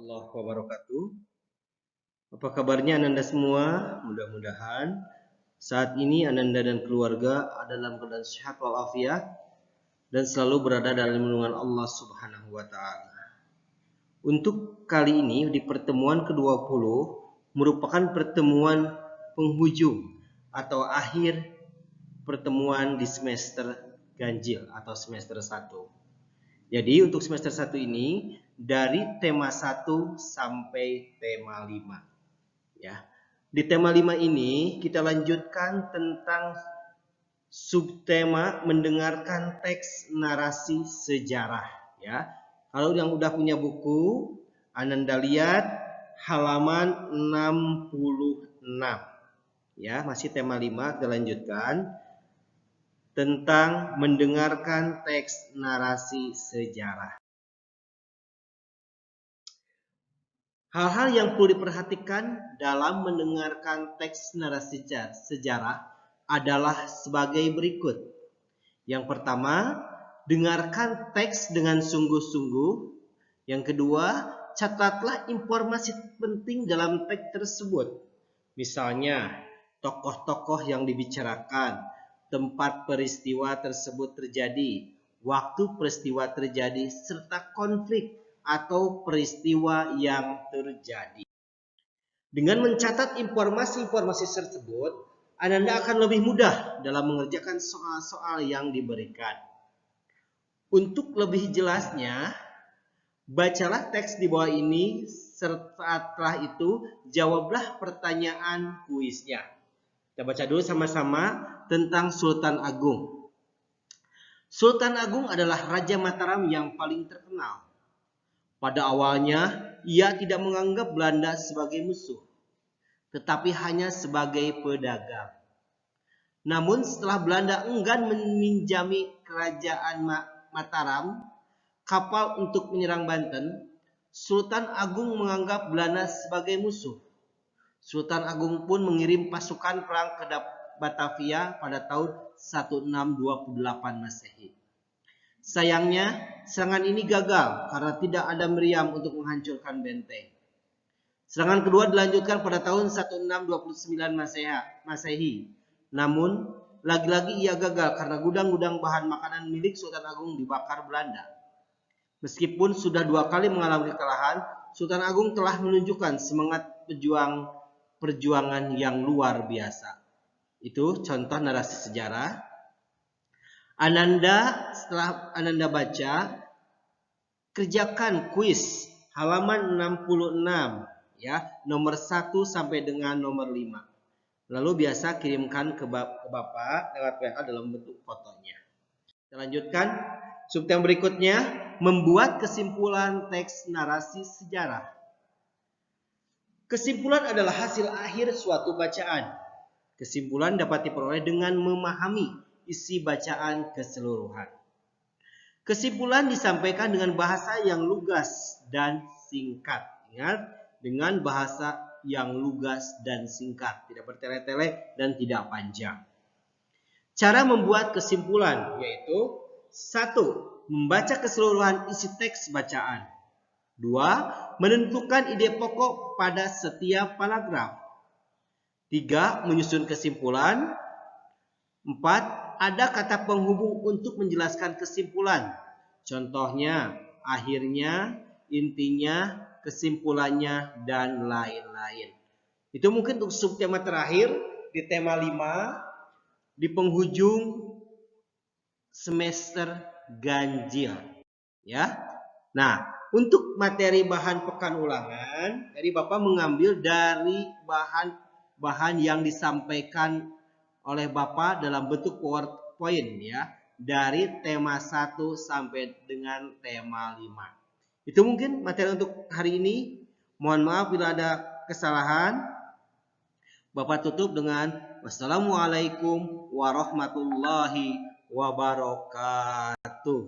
warahmatullahi wabarakatuh. Apa kabarnya Ananda semua? Mudah-mudahan saat ini Ananda dan keluarga ada dalam keadaan sehat walafiat dan selalu berada dalam lindungan Allah Subhanahu wa taala. Untuk kali ini di pertemuan ke-20 merupakan pertemuan penghujung atau akhir pertemuan di semester ganjil atau semester 1. Jadi untuk semester 1 ini dari tema 1 sampai tema 5. Ya. Di tema 5 ini kita lanjutkan tentang subtema mendengarkan teks narasi sejarah, ya. Kalau yang udah punya buku, Ananda lihat halaman 66. Ya, masih tema 5 kita lanjutkan tentang mendengarkan teks narasi sejarah. Hal-hal yang perlu diperhatikan dalam mendengarkan teks narasi sejarah adalah sebagai berikut. Yang pertama, dengarkan teks dengan sungguh-sungguh. Yang kedua, catatlah informasi penting dalam teks tersebut. Misalnya, tokoh-tokoh yang dibicarakan, tempat peristiwa tersebut terjadi, waktu peristiwa terjadi, serta konflik atau peristiwa yang terjadi. Dengan mencatat informasi-informasi tersebut, Ananda akan lebih mudah dalam mengerjakan soal-soal yang diberikan. Untuk lebih jelasnya, bacalah teks di bawah ini, setelah itu jawablah pertanyaan kuisnya. Kita baca dulu sama-sama tentang Sultan Agung. Sultan Agung adalah Raja Mataram yang paling terkenal. Pada awalnya, ia tidak menganggap Belanda sebagai musuh, tetapi hanya sebagai pedagang. Namun setelah Belanda enggan meminjami kerajaan Mataram kapal untuk menyerang Banten, Sultan Agung menganggap Belanda sebagai musuh. Sultan Agung pun mengirim pasukan perang ke Batavia pada tahun 1628 Masehi. Sayangnya, serangan ini gagal karena tidak ada meriam untuk menghancurkan benteng. Serangan kedua dilanjutkan pada tahun 1629 Masehi. Namun, lagi-lagi ia gagal karena gudang-gudang bahan makanan milik Sultan Agung dibakar Belanda. Meskipun sudah 2 kali mengalami kekalahan, Sultan Agung telah menunjukkan semangat perjuangan yang luar biasa. Itu contoh narasi sejarah. Setelah Ananda baca, kerjakan kuis halaman 66 ya, nomor 1 sampai dengan nomor 5. Lalu biasa kirimkan ke Bapak lewat WA dalam bentuk fotonya. Kita lanjutkan subtema berikutnya, membuat kesimpulan teks narasi sejarah. Kesimpulan adalah hasil akhir suatu bacaan. Kesimpulan dapat diperoleh dengan memahami isi bacaan keseluruhan. Kesimpulan disampaikan dengan bahasa yang lugas dan singkat. Ingat, dengan bahasa yang lugas dan singkat, tidak bertele-tele dan tidak panjang. Cara membuat kesimpulan yaitu 1. Membaca keseluruhan isi teks bacaan. 2. Menentukan ide pokok pada setiap paragraf. 3. Menyusun kesimpulan. 4. Ada kata penghubung untuk menjelaskan kesimpulan. Contohnya, akhirnya, intinya, kesimpulannya, dan lain-lain. Itu mungkin untuk subtema terakhir di tema 5 di penghujung semester ganjil. Ya. Nah, untuk materi bahan pekan ulangan, jadi Bapak mengambil dari bahan yang disampaikan oleh Bapak dalam bentuk PowerPoint ya, dari tema 1 sampai dengan tema 5. Itu mungkin materi untuk hari ini. Mohon maaf bila ada kesalahan. Bapak tutup dengan wassalamualaikum warahmatullahi wabarakatuh.